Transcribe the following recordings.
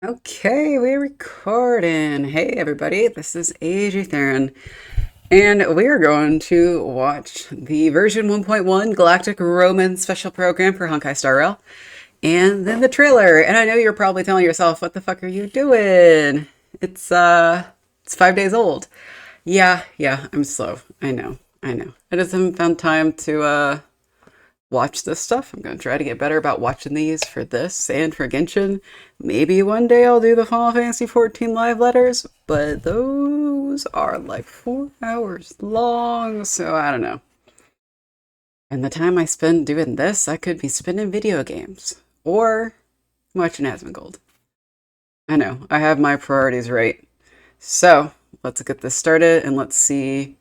Okay, we're recording. Hey everybody, this is Adrie, and we are going to watch the version 1.1 Galactic Roaming special program for Honkai Star Rail, and then the trailer. And I know you're probably telling yourself, what the fuck are you doing? It's 5 days old. Yeah, I'm slow. I know. I just haven't found time to watch this stuff. I'm going to try to get better about watching these for this and for Genshin. Maybe one day I'll do the Final Fantasy 14 live letters, but those are like 4 hours long, so I don't know. And the time I spend doing this, I could be spending video games or watching Asmongold. I know, I have my priorities right. So let's get this started and let's see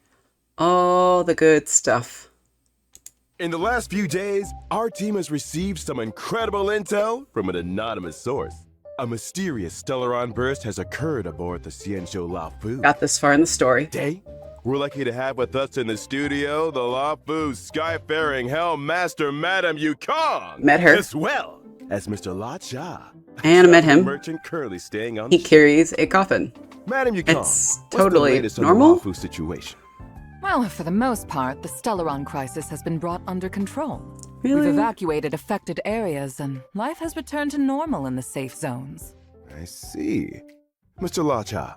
all the good stuff. In the last few days, our team has received some incredible intel from an anonymous source. A mysterious Stellaron burst has occurred aboard the Xianzhou Laofu. Got this far in the story. Today, we're lucky to have with us in the studio the Laofu's skyfaring Hellmaster Madame Yukong. Met her. As well as Mr. Luocha. And I met him. Merchant currently staying on He carries a coffin. Madame Yukong, It's totally what's the latest normal. on the Laofu situation? Well, for the most part, the Stellaron crisis has been brought under control. Really? We've evacuated affected areas, and life has returned to normal in the safe zones. I see. Mr. Luocha,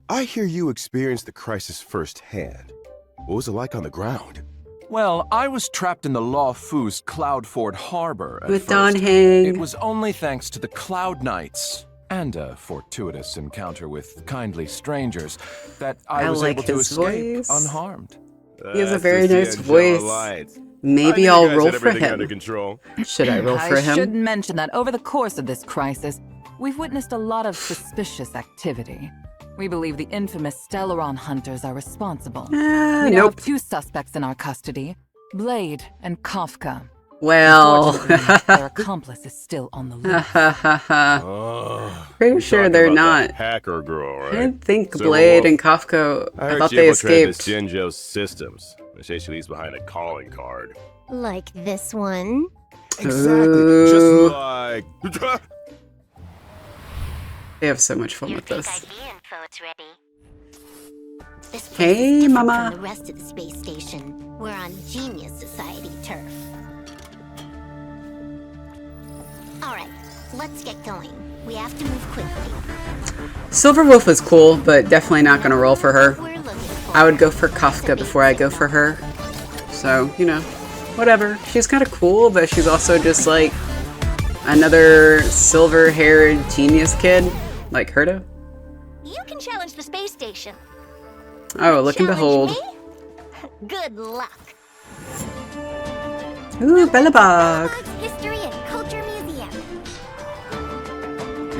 I hear you experienced the crisis firsthand. What was it like on the ground? Well, I was trapped in the Laofu's Cloudford Harbor at With first. Don Hang. It was only thanks to the Cloud Knights and a fortuitous encounter with kindly strangers that I was like able to his escape voice. unharmed. He has a That's very the nice Xianzhou voice. Alliance. Maybe I I'll knew you guys roll had for everything under him. control. Should I roll for I him? should mention that over the course of this crisis, we've witnessed a lot of suspicious activity. We believe the infamous Stellaron hunters are responsible. We now Nope. have 2 suspects in our custody, Blade and Kafka. Well, Unfortunately, their accomplice is still on the loose. pretty You're sure talking they're about not. that hacker girl, I right? didn't think Silver Blade Wolf. and Kafka. I I heard thought she they infiltrated the escaped. Xianzhou systems. They say she leaves behind a calling card. Like this one? Exactly. Ooh. Just like... They have so much fun Your with big this. ID info's ready. This place Hey, is different Mama. from the rest of the space station. We're on Genius Society turf. Alright, let's get going. We have to move quickly. Silver Wolf is cool, but definitely not going to roll for her. We're looking for I would go for Kafka before I go for her. So, you know, whatever. She's kind of cool, but she's also just like another silver-haired genius kid, like Herta. You can challenge the space station. Oh, look and behold. Challenge me? Good luck. Ooh, Bellabog. History and Culture Museum.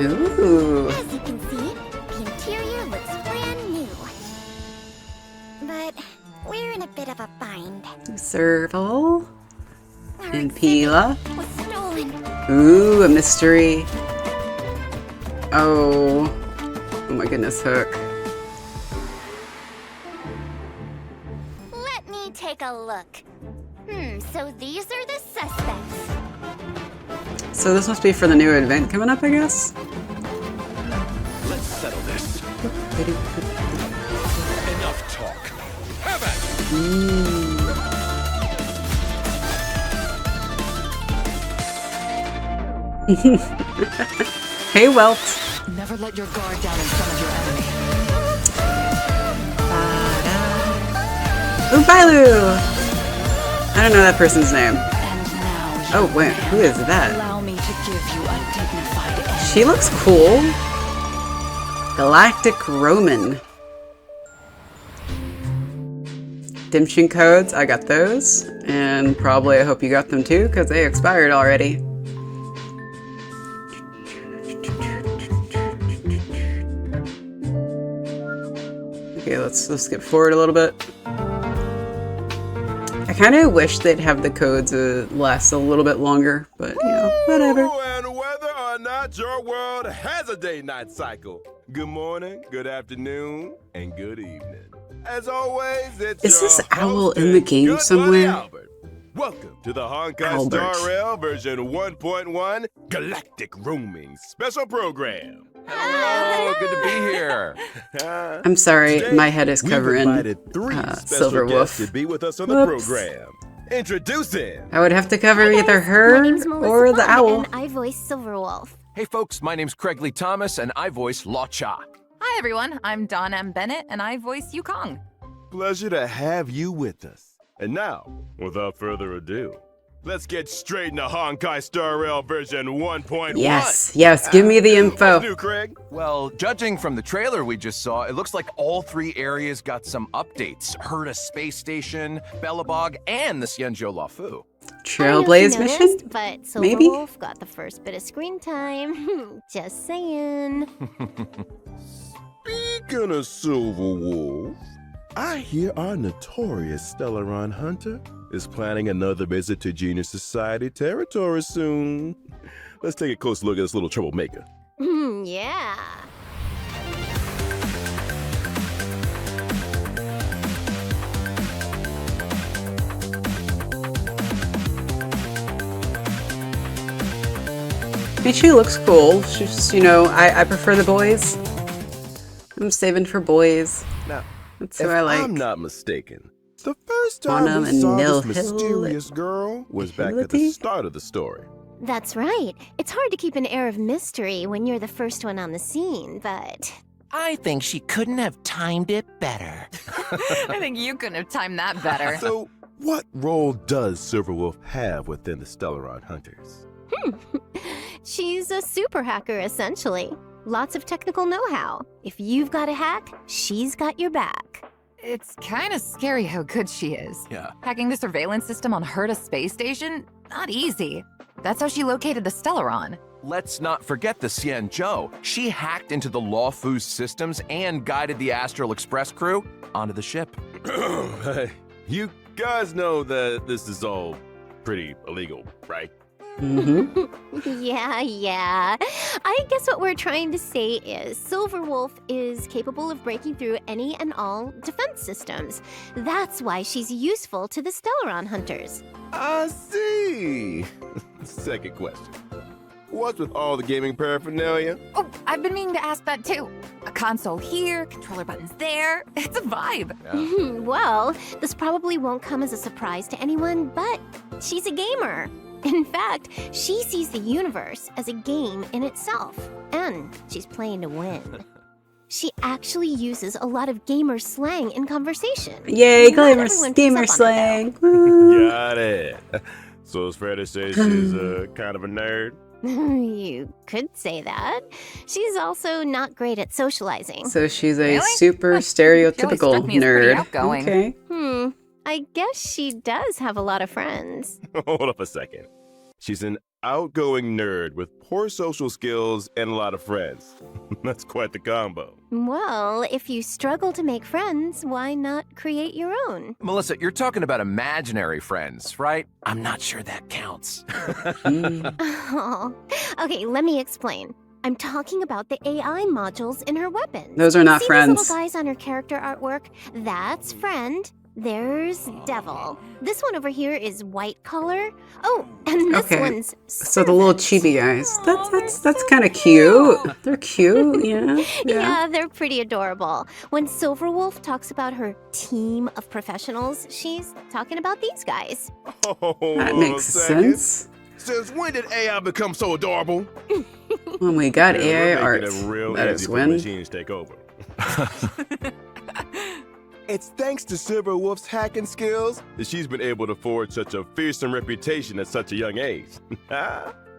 Ooh. As you can see, the interior looks brand new. But we're in a bit of a bind. Serval. Our And exhibit Pila. was stolen. Ooh, a mystery. Oh. Oh my goodness, Hook. Let me take a look. So these are the suspects. So this must be for the new event coming up, I guess? Let's settle this. Enough talk. Have at it! Hey, Welt. Never let your guard down in front of your enemy. Ooh, Bailu! I don't know that person's name. And now, Oh, wait, who is that? allow me to give you a dignified end. She looks cool. Galactic Roaming. Dimshin codes, I got those. And probably I hope you got them too, because they expired already. Okay, let's skip forward a little bit. I kind of wish they'd have the codes last a little bit longer, but you know, whatever. Ooh, and whether or not your world has a day-night cycle, good morning, good afternoon, and good evening. As always, it's Is your this owl host in the and game good buddy somewhere? Albert. Welcome to the Honkai Albert. Star Rail version 1.1 Galactic Roaming special program. Hello, good to be here. I'm sorry, Today, my head is we've covering invited three special Silverwolf. guests to be with us on the Whoops. program. Introducing I would have to cover Hi, either guys. her My name's Melissa or the Fun, owl. and I voice Silverwolf. Hey folks, my name's Craig Lee Thomas and I voice Luocha. Hi, everyone. I'm Dawn M. Bennett, and I voice Yukong. pleasure to have you with us. And now, without further ado, let's get straight into Honkai Star Rail version 1.1. Yes, give me the info. What's new, Craig? Well, judging from the trailer we just saw, it looks like all three areas got some updates. Herta Space Station, Bellabog, and the Xianzhou Lafu. Trailblaze I don't know if you mission? noticed, but Maybe? Silverwolf got the first bit of screen time. Just saying. Speaking of Silverwolf, I hear our notorious Stellaron Hunter is planning another visit to Genius Society territory soon. Let's take a close look at this little troublemaker. Yeah. I mean, she looks cool. She's just, I prefer the boys. I'm saving for boys. Now, That's if who I like. I'm not mistaken, the first time Quantum we saw and this mysterious girl was back at the nihility? start of the story. That's right. It's hard to keep an air of mystery when you're the first one on the scene, but... I think she couldn't have timed it better. I think you couldn't have timed that better. So, what role does Silverwolf have within the Stellaron Hunters? She's a super hacker, essentially. Lots of technical know-how. If you've got a hack, she's got your back. It's kind of scary how good she is. Yeah. Hacking the surveillance system on Herta Space Station? Not easy. That's how she located the Stellaron. Let's not forget the Xianzhou. She hacked into the Laofu's systems and guided the Astral Express crew onto the ship. Hey, you guys know that this is all pretty illegal, right? Mm-hmm. Yeah. I guess what we're trying to say is Silverwolf is capable of breaking through any and all defense systems. That's why she's useful to the Stellaron Hunters. I see. Second question. What's with all the gaming paraphernalia? Oh, I've been meaning to ask that too. A console here, controller buttons there. It's a vibe. Well, this probably won't come as a surprise to anyone, but she's a gamer. In fact, she sees the universe as a game in itself, and she's playing to win. She actually uses a lot of gamer slang in conversation. Yay, Not everyone picks gamer up on it, slang. Woo. Got it. So it's fair to say she's kind of a nerd? You could say that. She's also not great at socializing. So she's a Really? super She always stereotypical struck me as pretty nerd. outgoing. Okay. I guess she does have a lot of friends. Hold up a second. She's an outgoing nerd with poor social skills and a lot of friends. That's quite the combo. Well, if you struggle to make friends, why not create your own? Melissa, you're talking about imaginary friends, right? I'm not sure that counts. Oh. Okay, let me explain. I'm talking about the AI modules in her weapons. Those are not See friends. these little guys on her character artwork? That's friend. There's devil. This one over here is white collar. Oh, and this Okay. one's So the little servant. chibi guys. That's kind of cute. They're cute, yeah. Yeah, they're pretty adorable. When Silverwolf talks about her team of professionals, she's talking about these guys. Oh, That hold on makes a second. sense. Since when did AI become so adorable? When we got Yeah, AI we're art, making it real that easy is for when. machines take over. It's thanks to Silverwolf's hacking skills that she's been able to forge such a fearsome reputation at such a young age.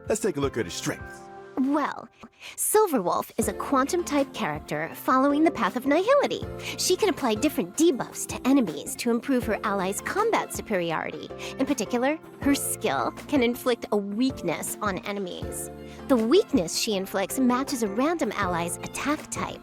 Let's take a look at her strengths. Well, Silverwolf is a quantum-type character following the path of nihility. She can apply different debuffs to enemies to improve her allies' combat superiority. In particular, her skill can inflict a weakness on enemies. The weakness she inflicts matches a random ally's attack type.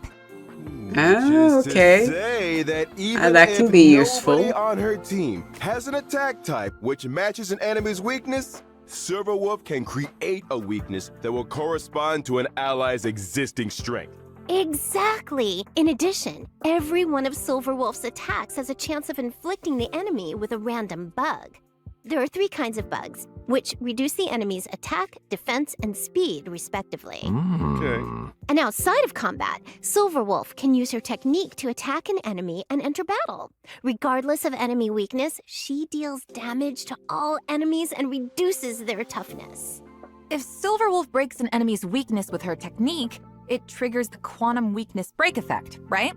Oh, Just okay. to say that even that if can be nobody useful. on her team has an attack type which matches an enemy's weakness, Silverwolf can create a weakness that will correspond to an ally's existing strength. Exactly! In addition, every one of Silverwolf's attacks has a chance of inflicting the enemy with a random bug. There are 3 kinds of bugs: which reduce the enemy's attack, defense, and speed, respectively. Okay. And outside of combat, Silverwolf can use her technique to attack an enemy and enter battle. Regardless of enemy weakness, she deals damage to all enemies and reduces their toughness. If Silverwolf breaks an enemy's weakness with her technique, it triggers the quantum weakness break effect, right?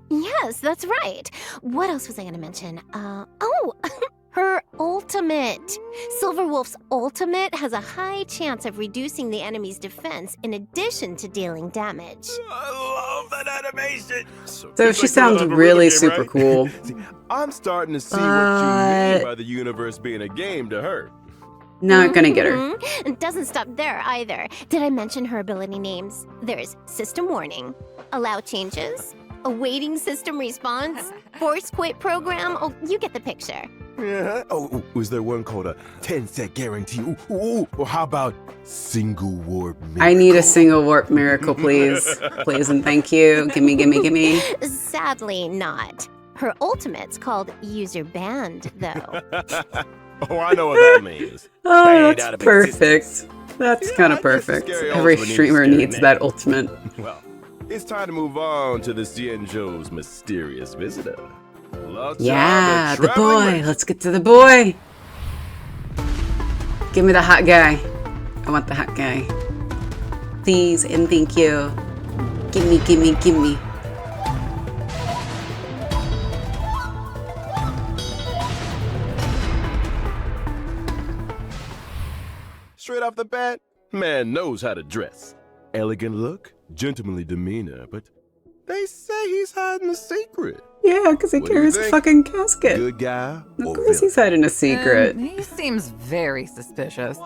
Yes, that's right. What else was I going to mention? Her ultimate. Silverwolf's ultimate has a high chance of reducing the enemy's defense in addition to dealing damage. I love that animation. So she sounds really super cool. See, I'm starting to see what you mean by the universe being a game to her. Not gonna get her. It doesn't stop there either. Did I mention her ability names? There's System Warning, Allow Changes, Awaiting System Response, Force Quit Program. Oh, you get the picture. Yeah. Oh, was there one called a 10-set guarantee? Ooh, or how about single warp miracle? I need a single warp miracle, please. Please and thank you. Gimme, gimme, gimme. Sadly not. Her ultimate's called User Banned, though. Oh, I know what that means. Oh, Fade out that's of perfect. existence. That's Yeah, kind I of guess the perfect. scary Every ultimate streamer needs a needs scary that name. ultimate. Well, it's time to move on to the Xianzhou's mysterious visitor. Luocha, Yeah, the traveling boy. merchant. Let's get to the boy. Give me the hot guy. I want the hot guy. Please and thank you. Gimme, gimme, gimme. Straight off the bat, man knows how to dress. Elegant look, gentlemanly demeanor, but they say he's hiding a secret. Yeah, because he What do you carries a think? fucking casket. Good guy Of or course he's hiding a secret. He seems very suspicious.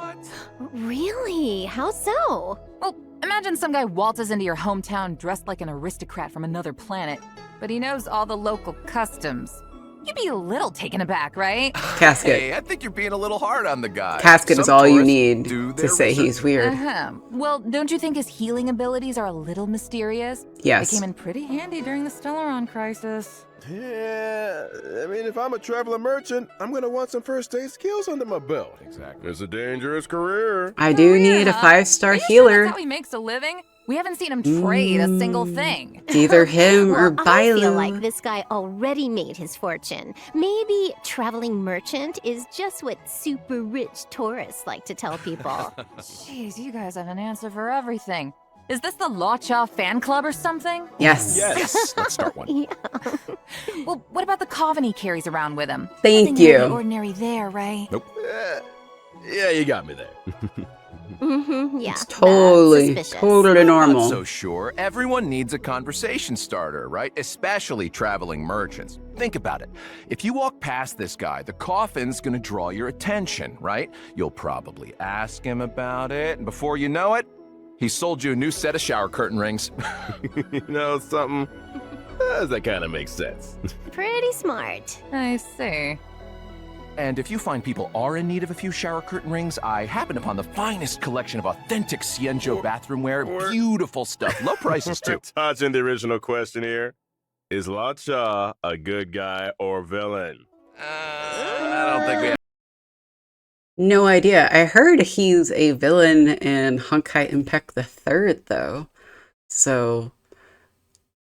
Really? How so? Well, imagine some guy waltzes into your hometown dressed like an aristocrat from another planet, but he knows all the local customs. You'd be a little taken aback, right? Casket. Hey, I think you're being a little hard on the guy. Casket is Some all you tourists need do to their say he's research. weird. Well, don't you think his healing abilities are a little mysterious? Yes. They came in pretty handy during the Stellaron crisis. Yeah, I mean, if I'm a traveler merchant, I'm gonna want some first aid skills under my belt. Exactly. It's a dangerous career. I do Career, need a huh? 5-star Are you sure healer. that's how he makes a living? We haven't seen him trade a single thing. Either him or Well, I feel Bailu. like this guy already made his fortune. Maybe traveling merchant is just what super rich tourists like to tell people. Jeez, you guys have an answer for everything. Is this the Luocha fan club or something? Yes. Yes, let's start one. Yeah. Well, what about the coven he carries around with him? Thank Nothing out of the you. ordinary there, right? Yeah, you got me there. Yeah. It's totally, that's suspicious. totally normal. Not so sure. Everyone needs a conversation starter, right? Especially traveling merchants. Think about it. If you walk past this guy, the coffin's gonna draw your attention, right? You'll probably ask him about it, and before you know it, he sold you a new set of shower curtain rings. You know something? That kind of makes sense. Pretty smart. I see. And if you find people are in need of a few shower curtain rings, I happen upon the finest collection of authentic Xianzhou bathroom wear. Beautiful stuff. Low prices, too. Touching the original question here. Is Luocha a good guy or villain? I don't think we have. No idea. I heard he's a villain in Honkai Impact the Third, though. So,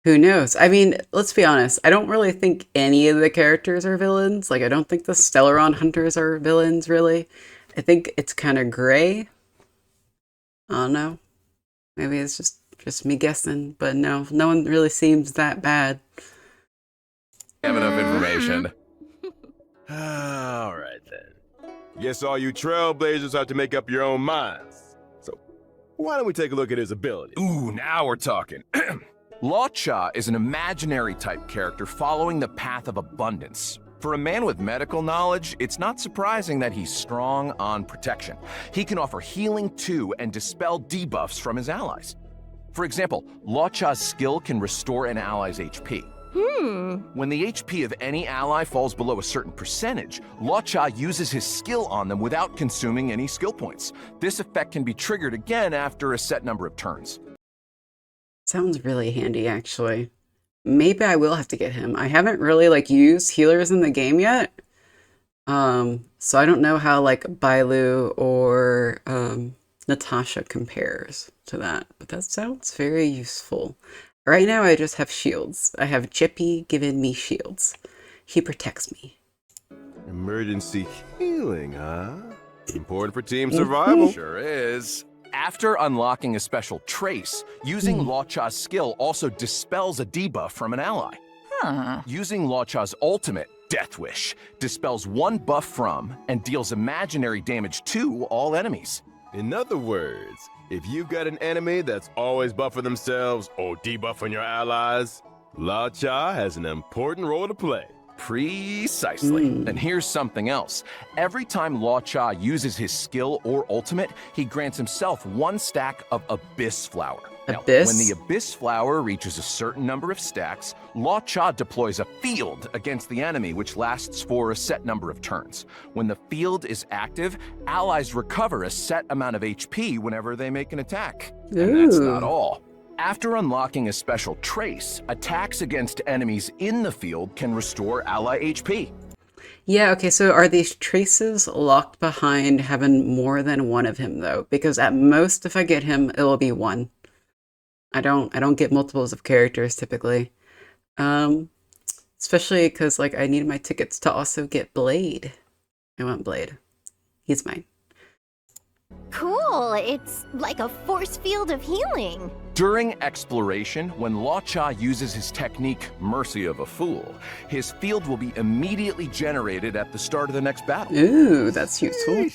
who knows? I mean, let's be honest. I don't really think any of the characters are villains. Like, I don't think the Stellaron Hunters are villains, really. I think it's kind of gray. I don't know. Maybe it's just me guessing. But no one really seems that bad. Have enough information. All right, then. Guess all you trailblazers have to make up your own minds. So, why don't we take a look at his ability? Ooh, now we're talking. Luocha is an imaginary type character following the path of abundance. For a man with medical knowledge, it's not surprising that he's strong on protection. He can offer healing too and dispel debuffs from his allies. For example, Luocha's skill can restore an ally's HP. When the HP of any ally falls below a certain percentage, Luocha uses his skill on them without consuming any skill points. This effect can be triggered again after a set number of turns. Sounds really handy, actually. Maybe I will have to get him. I haven't really, used healers in the game yet. So I don't know how like Bailu or Natasha compares to that, but that sounds very useful. Right now I just have shields. I have Chippy giving me shields. He protects me. Emergency healing, huh? Important for team survival. Sure is. After unlocking a special trace, using Luocha's skill also dispels a debuff from an ally. Huh. Using Luocha's ultimate, Death Wish, dispels one buff from and deals imaginary damage to all enemies. In other words, if you've got an enemy that's always buffing themselves or debuffing your allies, Luocha has an important role to play. Precisely. And here's something else. Every time Luocha uses his skill or ultimate, he grants himself one stack of Abyss Flower. Now, Abyss? when the Abyss Flower reaches a certain number of stacks, Luocha deploys a field against the enemy, which lasts for a set number of turns. When the field is active, allies recover a set amount of HP whenever they make an attack. And that's not all. After unlocking a special trace, attacks against enemies in the field can restore ally HP. Yeah, okay, so are these traces locked behind having more than one of him though? Because at most if I get him, it will be one. I don't get multiples of characters typically. Especially because like I need my tickets to also get Blade. I want Blade. He's mine. Cool, it's like a force field of healing. During exploration, when Luocha uses his technique, Mercy of a Fool, his field will be immediately generated at the start of the next battle. Ooh, that's useful.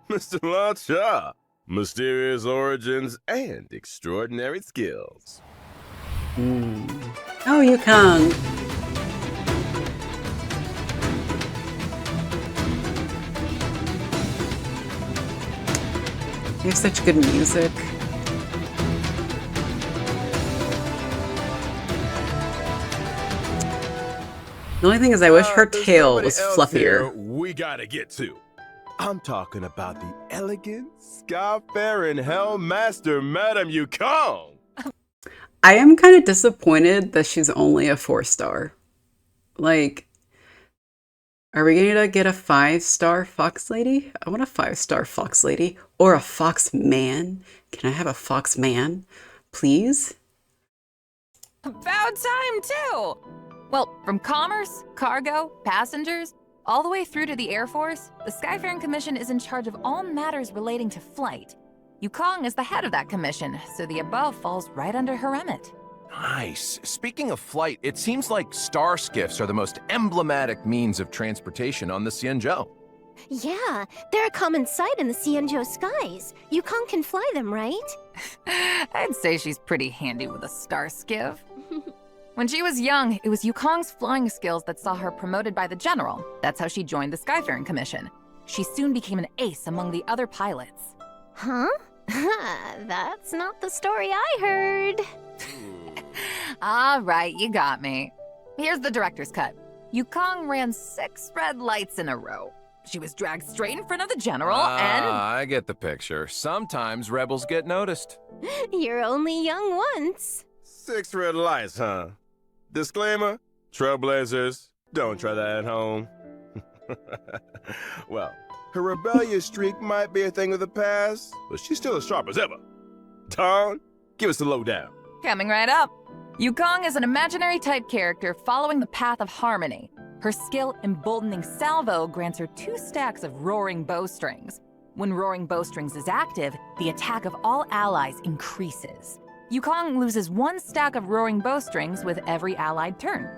Mr. Luocha, mysterious origins and extraordinary skills. Oh, Yukon. You have such good music. The only thing is I wish her There's tail somebody was else fluffier. here we gotta get to. I'm talking about the elegant, sky-faring Hellmaster, Madame Yukong. I am kind of disappointed that she's only a 4-star. Like, are we going to get a 5-star Fox Lady? I want a 5-star Fox Lady or a Fox Man. Can I have a Fox Man, please? About time, too! Well, from commerce, cargo, passengers, all the way through to the Air Force, the Skyfaring Commission is in charge of all matters relating to flight. Yukong is the head of that commission, so the above falls right under her remit. Nice. Speaking of flight, it seems like star skiffs are the most emblematic means of transportation on the Xianzhou. Yeah, they're a common sight in the Xianzhou skies. Yukong can fly them, right? I'd say she's pretty handy with a star skiff. When she was young, it was Yukong's flying skills that saw her promoted by the general. That's how she joined the Skyfaring Commission. She soon became an ace among the other pilots. Huh? That's not the story I heard. All right, you got me. Here's the director's cut. Yukong ran 6 red lights in a row. She was dragged straight in front of the general and... I get the picture. Sometimes rebels get noticed. You're only young once. 6 red lights, huh? Disclaimer, trailblazers, don't try that at home. Well, her rebellious streak might be a thing of the past, but she's still as sharp as ever. Dawn, give us the lowdown. Coming right up. Yukong is an imaginary type character following the path of harmony. Her skill, Emboldening Salvo, grants her 2 stacks of Roaring Bowstrings. When Roaring Bowstrings is active, the attack of all allies increases. Yukong loses 1 stack of Roaring Bowstrings with every allied turn.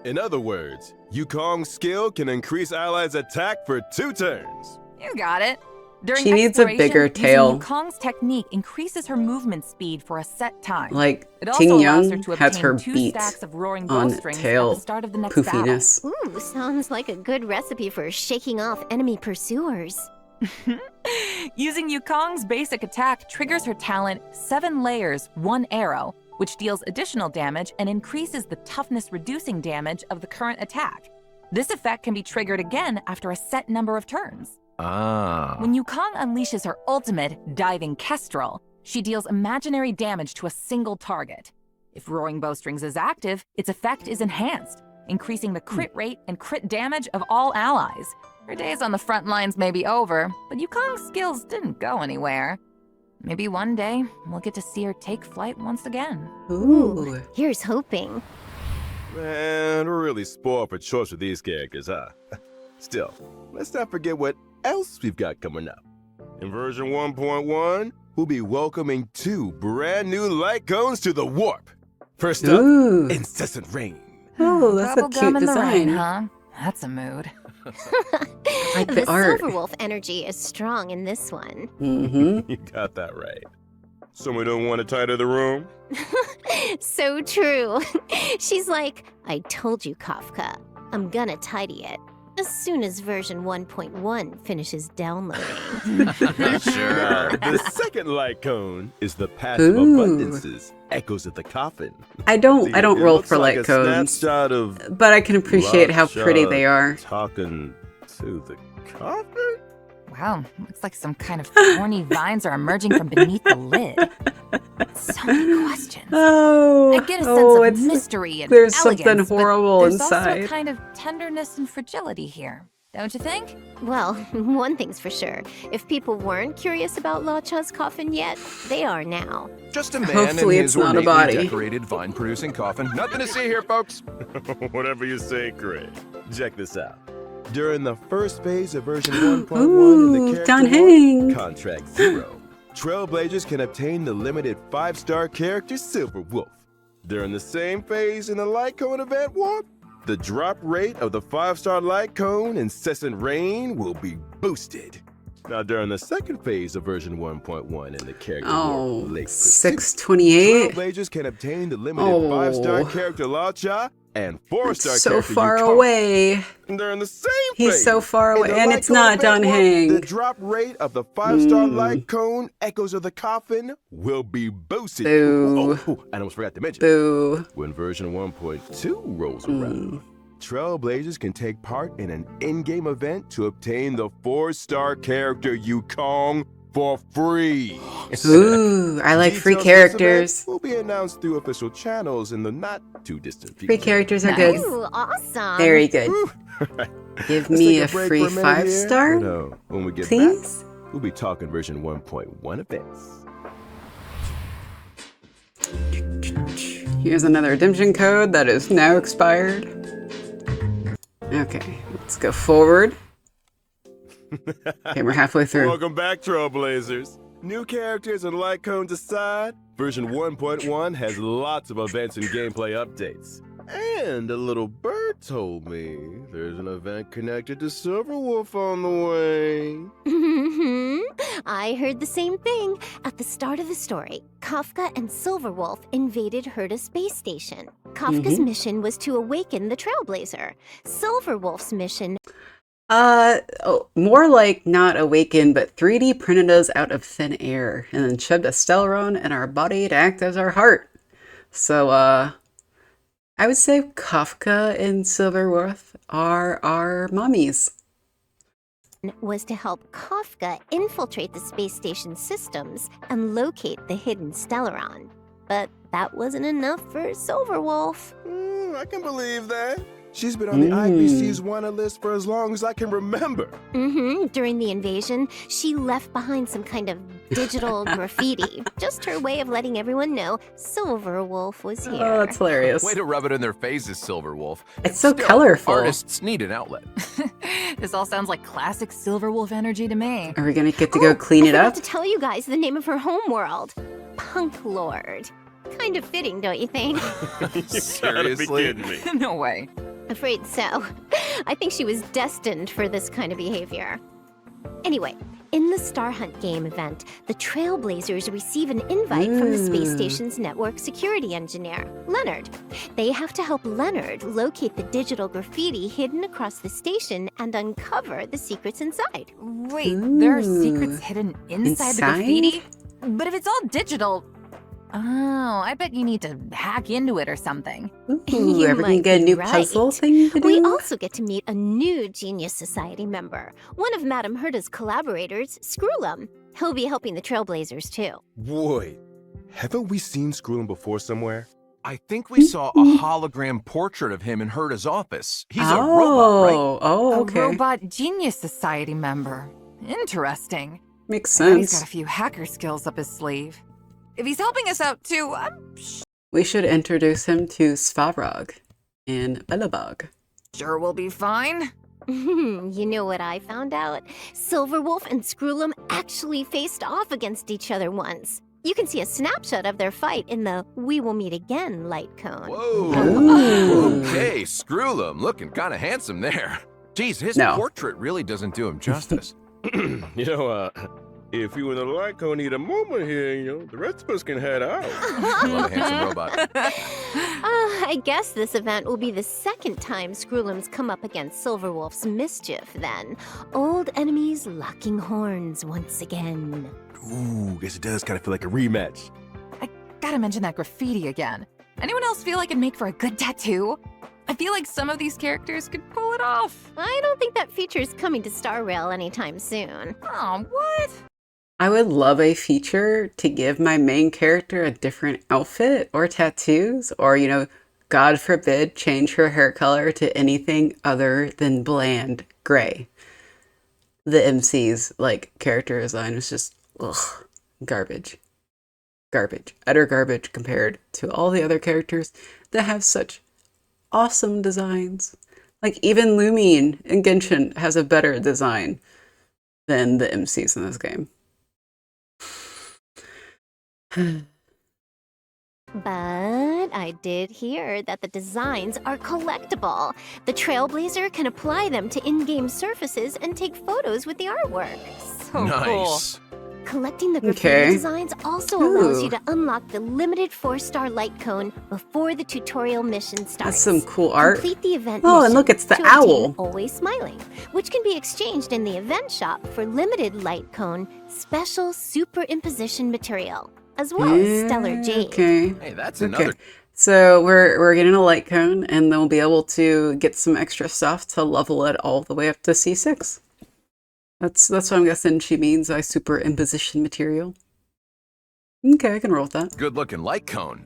In other words, Yukong's skill can increase allies' attack for 2 turns. You got it. During She needs a exploration, bigger using tail. Yukong's technique increases her movement speed for a set time. Like, It also Ting allows her Young to has obtain her 2 beat stacks of Roaring on Bowstrings at tail the start of the next battle. poofiness. Ooh, sounds like a good recipe for shaking off enemy pursuers. Using Yukong's basic attack triggers her talent 7 layers, 1 arrow, which deals additional damage and increases the toughness reducing damage of the current attack. This effect can be triggered again after a set number of turns. When Yukong unleashes her ultimate, Diving Kestrel, she deals imaginary damage to a single target. If Roaring Bowstrings is active, its effect is enhanced, increasing the crit rate and crit damage of all allies. Her days on the front lines may be over, but Yukong's skills didn't go anywhere. Maybe one day, we'll get to see her take flight once again. Ooh. Here's hoping. Man, we're really spoiled for choice with these characters, huh? Still, let's not forget what else we've got coming up. In version 1.1, we'll be welcoming 2 brand new light cones to the warp. First up, Ooh. Incessant Rain. Oh, that's a Bubblegum cute in the rain, design. huh? That's a mood. like the the art. Silverwolf energy is strong in this one. Mm-hmm. You got that right. Someone don't want to tidy the room? So true. She's like, I told you, Kafka. I'm gonna tidy it. As soon as version 1.1 finishes downloading. Sure. The second light cone is the Path of Ooh. Abundances, Echoes of the Coffin. I don't See, roll it looks for like light a cones, snapshot of but I can appreciate how pretty Luocha they are. talking to the coffin? Wow, looks like some kind of thorny vines are emerging from beneath the lid. So many questions. Oh, I get a sense of it's mystery and there's elegance, something but horrible there's also inside. a kind of tenderness and fragility here, don't you think? Well, one thing's for sure. If people weren't curious about Luocha's coffin yet, they are now. Just a man Hopefully in it's his not a ornately body. decorated vine-producing coffin. Nothing to see here, folks. Whatever you say, Craig. Check this out. During the first phase of version 1.1 in Ooh, the character Don warp, Hang. Contract 0, Trailblazers can obtain the limited 5-star character Silverwolf. During the same phase in the Light Cone event warp, the drop rate of the 5-star Light Cone Incessant Rain will be boosted. Now, during the second phase of version 1.1 in the character Oh, warp, Lake Pursuit, 628. Trailblazers can obtain the limited Oh. 5-star character Luocha and 4-star So character far Yukong. away. They're in the same He's phase. so far In away, the and Light it's Cone not event Don warp, Hang. The drop rate of the 5-star Mm. Light Cone Echoes of the Coffin will be boosted. Boo. I almost forgot to mention. Boo. When version 1.2 rolls around, Trailblazers can take part in an in-game event to obtain the 4-star character Yukong for free. Ooh, I like free Details of this characters. event will be announced through official channels in the not-too-distant future. Free characters are Nice. good. Ooh, awesome. Very good. Whew. Give Let's me take a break free for minute here, 5-star, but, when we get please. back, we'll be talking version 1.1 events. Here's another redemption code that is now expired. Okay, let's go forward. Okay, we're halfway through. Welcome back, Trailblazers. New characters and light cones aside, version 1.1 has lots of events and gameplay updates. And a little bird told me there's an event connected to Silverwolf on the way. I heard the same thing. At the start of the story, Kafka and Silverwolf invaded Herta space station. Kafka's mission was to awaken the Trailblazer. Silverwolf's mission More like not awaken, but 3D printed us out of thin air and then shoved a Stellaron in our body to act as our heart. So, I would say Kafka and Silverwolf are our mommies. was to help Kafka infiltrate the space station systems and locate the hidden Stellaron. But that wasn't enough for Silverwolf. I can believe that. She's been on the IPC's wanted list for as long as I can remember. During the invasion, she left behind some kind of digital graffiti. Just her way of letting everyone know Silverwolf was here. Oh, that's hilarious. Way to rub it in their faces, Silverwolf. It's so Still, colorful. Artists need an outlet. This all sounds like classic Silverwolf energy to me. Are we gonna get to go clean I it forgot up? to tell you guys the name of her homeworld. Punk Lord. Kind of fitting, don't you think? Seriously? No way. Afraid so. I think she was destined for this kind of behavior. Anyway, in the Star Hunt game event, the Trailblazers receive an invite from the space station's network security engineer, Leonard. They have to help Leonard locate the digital graffiti hidden across the station and uncover the secrets inside. Wait, there are secrets hidden inside the graffiti? But if it's all digital... Oh, I bet you need to hack into it or something. Ooh, You ever gonna might get a be new right. puzzle thing to do? We also get to meet a new Genius Society member, one of Madame Herta's collaborators, Screwlum. He'll be helping the Trailblazers too. Wait, haven't we seen Skrullin before somewhere? I think we saw a hologram portrait of him in Herta's office. He's a robot, right? Oh, A okay. robot genius society member. Interesting. Makes I bet he's got a sense. few hacker skills up his sleeve. If he's helping us out too, I'm We should introduce him to Svarog and Belobog. sure we'll be fine. You know what I found out? Silverwolf and Skrullum actually faced off against each other once. You can see a snapshot of their fight in the We Will Meet Again light cone. Whoa. Ooh. Okay, Skrullum, looking kind of handsome there. Geez, his No. portrait really doesn't do him justice. If you and the Lyco need a moment here, the rest of us can head out. What a handsome robot. I guess this event will be the second time Skrullum's come up against Silverwolf's mischief then. Old enemies locking horns once again. Ooh, guess it does kind of feel like a rematch. I gotta mention that graffiti again. Anyone else feel like it'd make for a good tattoo? I feel like some of these characters could pull it off. I don't think that feature's coming to Star Rail anytime soon. Oh, what? I would love a feature to give my main character a different outfit or tattoos, or, God forbid, change her hair color to anything other than bland gray. The MC's, character design is just, garbage. Garbage. Utter garbage compared to all the other characters that have such awesome designs. Even Lumine in Genshin has a better design than the MCs in this game. But I did hear that the designs are collectible. The Trailblazer can apply them to in-game surfaces and take photos with the artwork. So Nice. Collecting the graffiti Okay. designs also allows Ooh. you to unlock the limited 4-star light cone before the tutorial mission starts. That's some cool art. Complete the event Oh, and mission look, it's the to obtain owl. Always Smiling, which can be exchanged in the event shop for limited light cone special superimposition material, as well as stellar jade. Okay. Hey, that's Okay. another. So we're getting a light cone, and then we'll be able to get some extra stuff to level it all the way up to C6. That's what I'm guessing she means by superimposition material. Okay, I can roll with that. Good-looking light cone.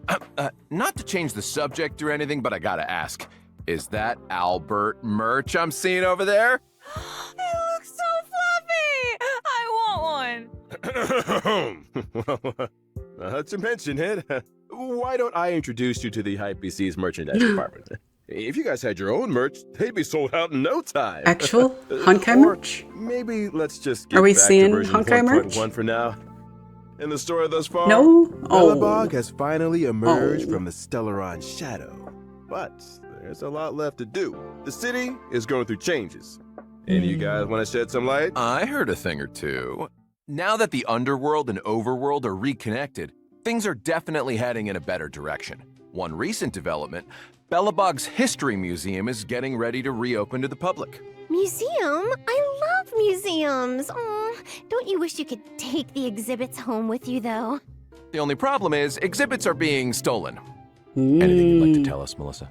Not to change the subject or anything, but I gotta ask. Is that Albert merch I'm seeing over there? It looks so fluffy! I want one. Well, not to mention it, why don't I introduce you to the Hype-BC's merchandise department? If you guys had your own merch, they'd be sold out in no time. Actual Honkai Or merch? Maybe let's just get Are we back seeing to version Honkai merch? 1.1 for now. In the story thus far, No? Belobog has finally emerged Oh. from the Stellaron shadow. But there's a lot left to do. The city is going through changes. Any of you guys want to shed some light? I heard a thing or two. Now that the underworld and overworld are reconnected, things are definitely heading in a better direction. One recent development, Belobog's History Museum is getting ready to reopen to the public. Museum? I love museums. Oh, don't you wish you could take the exhibits home with you, though? The only problem is exhibits are being stolen. Anything you'd like to tell us, Melissa?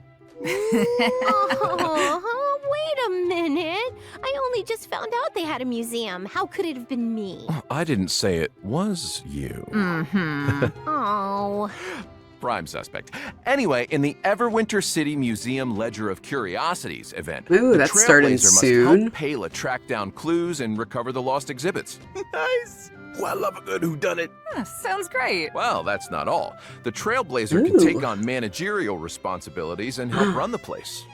Oh, wait a minute. I only just found out they had a museum. How could it have been me? I didn't say it was you. Mm-hmm. Oh. Prime suspect. Anyway, in the Everwinter City Museum Ledger of Curiosities event, Ooh, the that's starting Trailblazer must soon. help Pela track down clues and recover the lost exhibits. Nice! Well, I love a good whodunit. Sounds great. Well, that's not all. The Trailblazer can Ooh. take on managerial responsibilities and help run the place.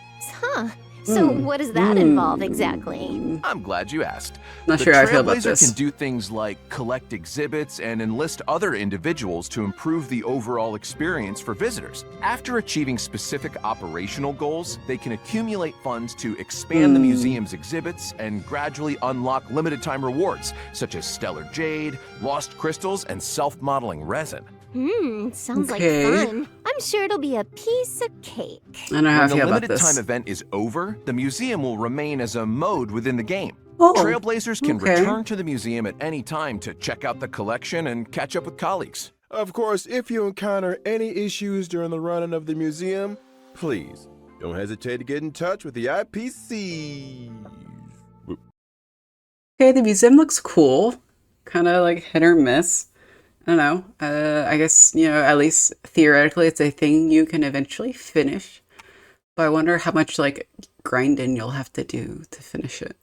Huh. So what does that involve exactly? I'm glad you asked. Not the sure how I feel about Trailblazer this. can do things like collect exhibits and enlist other individuals to improve the overall experience for visitors. After achieving specific operational goals, they can accumulate funds to expand the museum's exhibits and gradually unlock limited time rewards, such as stellar jade, lost crystals, and self-modeling resin. Sounds Okay. like fun. I'm sure it'll be a piece of cake. I don't know how I When the feel about limited this. time event is over, the museum will remain as a mode within the game. Oh, Trailblazers can okay. return to the museum at any time to check out the collection and catch up with colleagues. Of course, if you encounter any issues during the running of the museum, please don't hesitate to get in touch with the IPC. Okay, the museum looks cool. Kind of like hit or miss. I don't know. I guess, at least theoretically, it's a thing you can eventually finish. But I wonder how much, like, grinding you'll have to do to finish it.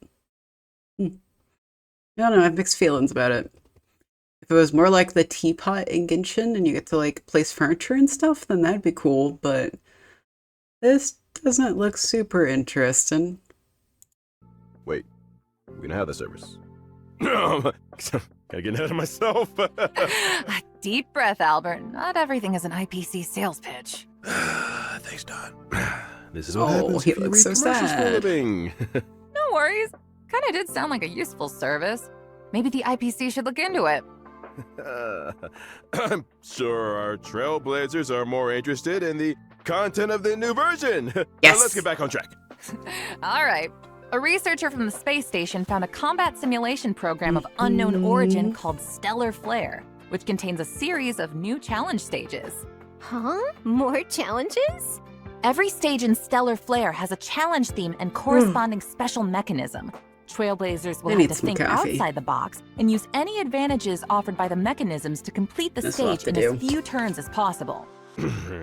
I don't know. I have mixed feelings about it. If it was more like the teapot in Genshin and you get to, like, place furniture and stuff, then that'd be cool. But this doesn't look super interesting. Wait, we don't have the service. Gotta get ahead of myself. A deep breath, Albert. Not everything is an IPC sales pitch. Thanks, Don. This is what Oh, happens he if you looks read so commercials for a sad. living. No worries. Kinda did sound like a useful service. Maybe the IPC should look into it. I'm sure our trailblazers are more interested in the content of the new version. Yes. Let's get back on track. All right. A researcher from the space station found a combat simulation program of unknown origin called Stellar Flare, which contains a series of new challenge stages. Huh? More challenges? Every stage in Stellar Flare has a challenge theme and corresponding special mechanism. Trailblazers will I have need to some think coffee. outside the box and use any advantages offered by the mechanisms to complete the This will have stage to in as do. few turns as possible.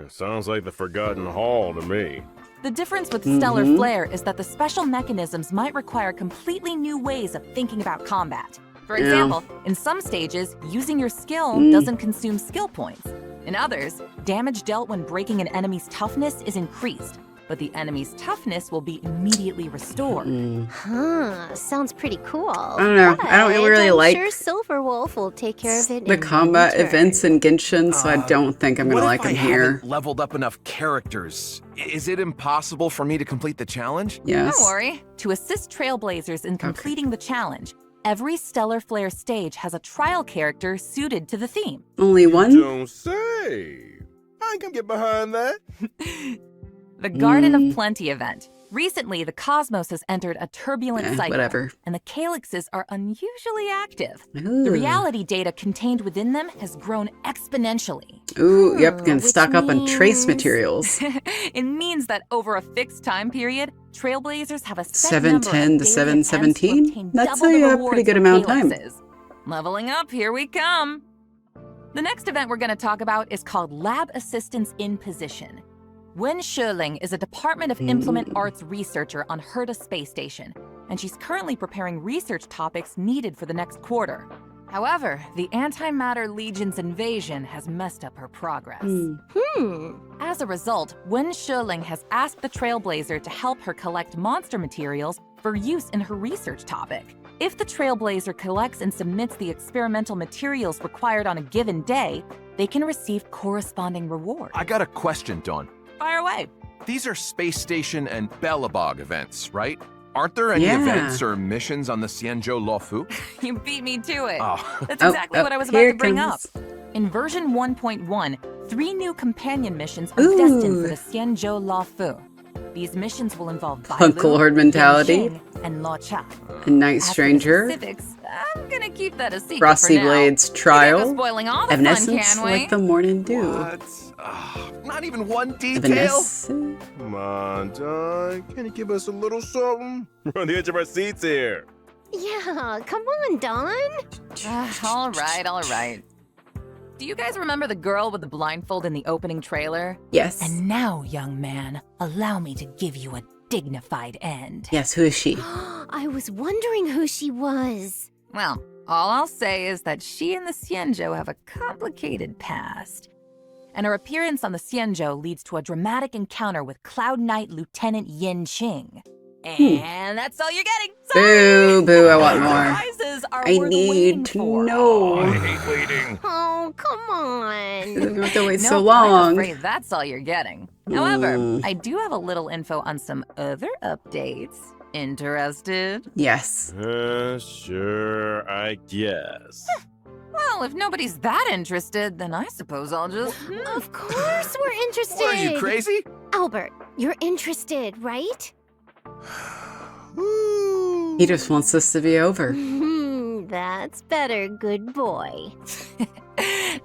Sounds like the Forgotten Hall to me. The difference with Stellar Flare is that the special mechanisms might require completely new ways of thinking about combat. For Yeah. example, in some stages, using your skill doesn't consume skill points. In others, damage dealt when breaking an enemy's toughness is increased, but the enemy's toughness will be immediately restored. Huh, sounds pretty cool. I don't know. I don't really like sure Silverwolf will take care of it the in combat one turn. events in Genshin, so I don't think I'm What gonna if like I them here. haven't leveled up enough characters? Is it impossible for me to complete the challenge? Yes. Don't worry. To assist Trailblazers in completing the challenge, every Stellar Flare stage has a trial character suited to the theme. Only one? Don't say. I can get behind that. The Garden of Plenty event. Recently, the cosmos has entered a turbulent cycle, Whatever. and the calyxes are unusually active. Ooh. The reality data contained within them has grown exponentially. Ooh, yep, can which stock up on trace means- materials. It means that over a fixed time period, Trailblazers have a set number of 710 to daily attempts 717? to obtain That's double the a rewards pretty good for amount of time. calyxes. Leveling up, here we come. The next event we're going to talk about is called Lab Assistance in Position. Wen Sherling is a Department of Implement Arts researcher on Herta Space Station, and she's currently preparing research topics needed for the next quarter. However, the Antimatter Legion's invasion has messed up her progress. As a result, Wen Sherling has asked the Trailblazer to help her collect monster materials for use in her research topic. If the Trailblazer collects and submits the experimental materials required on a given day, they can receive corresponding rewards. I got a question, Dawn. Fire away. These are Space Station and Bellabog events, right? Aren't there any Yeah. events or missions on the Xianzhou Luofu? You beat me to it. Oh. That's Oh, exactly oh, what I was about here to bring comes- up. In version 1.1, 3 new companion missions are Ooh. destined for the Xianzhou Luofu. These missions will involve Uncle Horde mentality. Yanxing, and Luocha. A Night As for the Stranger, specifics, I'm gonna keep that a secret Frosty for now. Blade's We can't go Trial, spoiling all the fun, Evanescence, can we? like the morning dew. What? Not even one detail? Evanescence? Come on, Don. Can you give us a little something? We're on the edge of our seats here. Yeah, come on, Don. All right, all right. Do you guys remember the girl with the blindfold in the opening trailer? Yes. And now, young man, allow me to give you a dignified end. Yes, who is she? I was wondering who she was. Well, all I'll say is that she and the Xianzhou have a complicated past. And her appearance on the Xianzhou leads to a dramatic encounter with Cloud Knight Lieutenant Yin Qing. And that's all you're getting. Sorry! Boo, boo, I want more. Surprises are I worth waiting need to for. know. hate waiting. Oh, come We on. have to wait Nope, so I'm long. afraid that's all you're getting. However, Mm. I do have a little info on some other updates. Interested? Yes. Sure, I guess. Well, if nobody's that interested, then I suppose I'll just... Of course we're interested. What, are you crazy? Albert, you're interested, right? Woo. He just wants this to be over. That's better, good boy.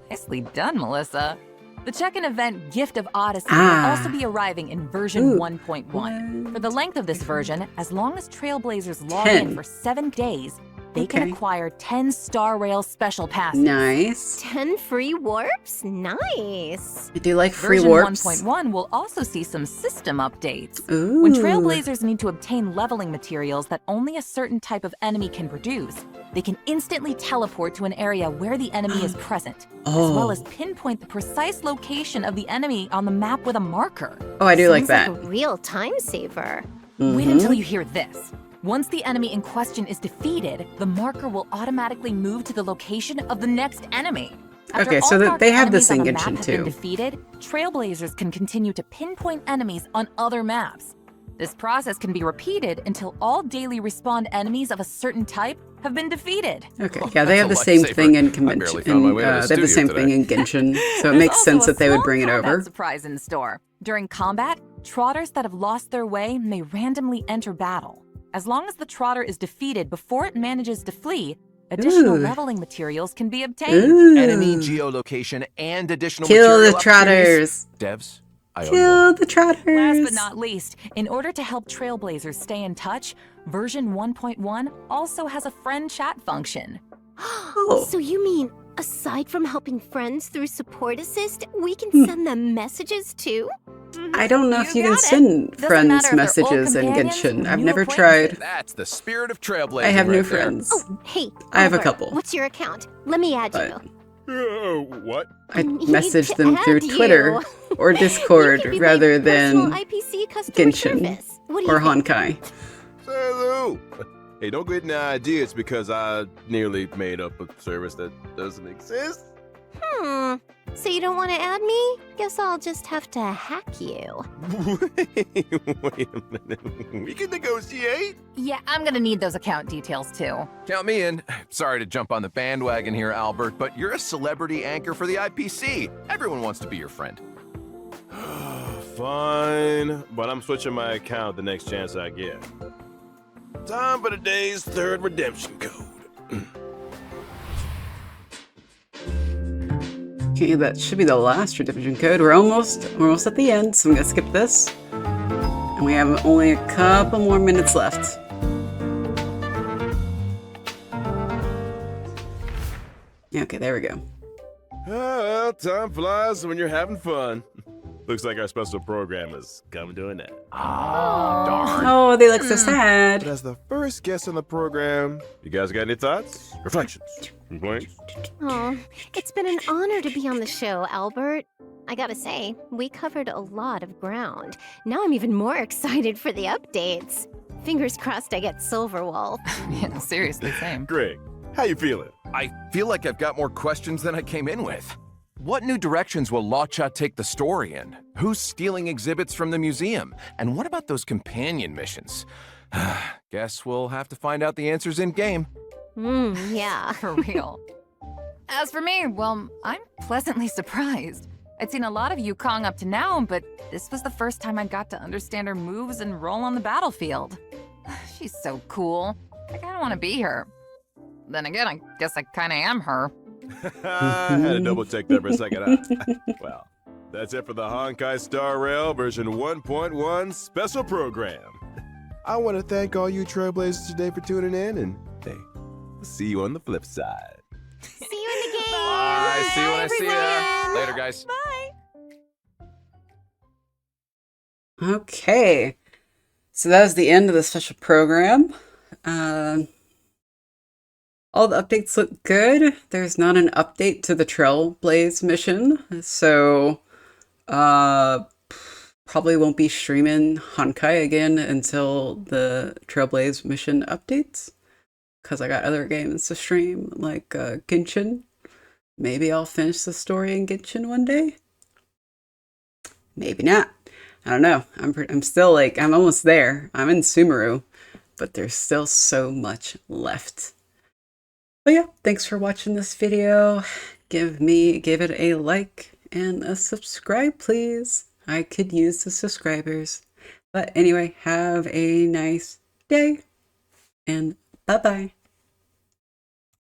Nicely done, Melissa. The check-in event Gift of Odyssey Ah. will also be arriving in version Ooh. 1.1. For the length of this version, as long as Trailblazers log 10. in for 7 days, they can Okay. acquire 10 Star Rail special passes. Nice. 10 free warps? Nice. I do like free Version warps. 1.1 will also see some system updates. Ooh. When Trailblazers need to obtain leveling materials that only a certain type of enemy can produce, they can instantly teleport to an area where the enemy is present, as well as pinpoint the precise location of the enemy on the map with a marker. Oh, I do like Seems that. like a real time saver. Wait until you hear this. Once the enemy in question is defeated, the marker will automatically move to the location of the next enemy. After Okay, all so that marked they have enemies this on in the map Genshin have been too. defeated, Trailblazers can continue to pinpoint enemies on other maps. This process can be repeated until all daily respawn enemies of a certain type have been defeated. Okay, yeah, they have the That's a same lifesaver. thing in I barely convention. found my way to the They have the studio same thing today. in Genshin, so it There's makes also sense a that they would small bring it combat over. surprise in store. During combat, trotters that have lost their way may randomly enter battle. As long as the trotter is defeated before it manages to flee, additional Ooh. leveling materials can be obtained. Ooh. Enemy geolocation and additional Kill the material opportunities. trotters. Devs, I owe you Kill one. the trotters. Last but not least, in order to help Trailblazers stay in touch, version 1.1 also has a friend chat function. Oh. So you mean, aside from helping friends through support assist, we can send them messages too? I don't know if you can got it. send Doesn't friends matter if they're old messages in companions Genshin. or I've new never acquaintances. tried. That's the spirit of trailblazing. I have new right there. friends. Oh, hey. I have a Albert, couple. What's your account? Let me add But- you. What? I Need message to them through add you. Twitter or You Discord can be rather my personal than IPC customer Genshin service. What do or you think? Honkai. Hello. Hey, don't get any ideas because I nearly made up a service that doesn't exist. So you don't want to add me? Guess I'll just have to hack you. Wait a minute. We can negotiate. Yeah, I'm gonna need those account details too. Count me in. Sorry to jump on the bandwagon here, Albert, but you're a celebrity anchor for the IPC. Everyone wants to be your friend. Fine, but I'm switching my account the next chance I get. Time for today's third redemption code. Okay, that should be the last redemption code. We're almost at the end, so I'm gonna skip this. And we have only a couple more minutes left. Yeah, okay, there we go. Well, time flies when you're having fun. Looks like our special program is coming to an end. Darn. Oh, they look so sad. But as the first guest on the program, you guys got any thoughts, reflections, complaints? Oh, it's been an honor to be on the show, Albert. I gotta say, we covered a lot of ground. Now I'm even more excited for the updates. Fingers crossed I get Silverwolf. Yeah, seriously, same. Greg, how you feeling? I feel like I've got more questions than I came in with. What new directions will Luocha take the story in? Who's stealing exhibits from the museum? And what about those companion missions? Guess we'll have to find out the answers in-game. Yeah. For real. As for me, well, I'm pleasantly surprised. I'd seen a lot of Yukong up to now, but this was the first time I got to understand her moves and role on the battlefield. She's so cool. I kinda wanna be her. Then again, I guess I kinda am her. I had to double check that for a second. Well, that's it for the Honkai Star Rail version 1.1 special program. I want to thank all you Trailblazers today for tuning in, and hey, I'll see you on the flip side. See you in the game. Bye. See you when I see ya. everyone. Later, guys. Okay, so that was the end of the special program. All the updates look good. There's not an update to the Trailblaze mission, so probably won't be streaming Honkai again until the Trailblaze mission updates, because I got other games to stream, like Genshin. Maybe I'll finish the story in Genshin one day. Maybe not. I don't know. I'm still like, I'm almost there. I'm in Sumeru, but there's still so much left. But yeah, thanks for watching this video. Give it a like and a subscribe, please. I could use the subscribers. But anyway, have a nice day and bye-bye.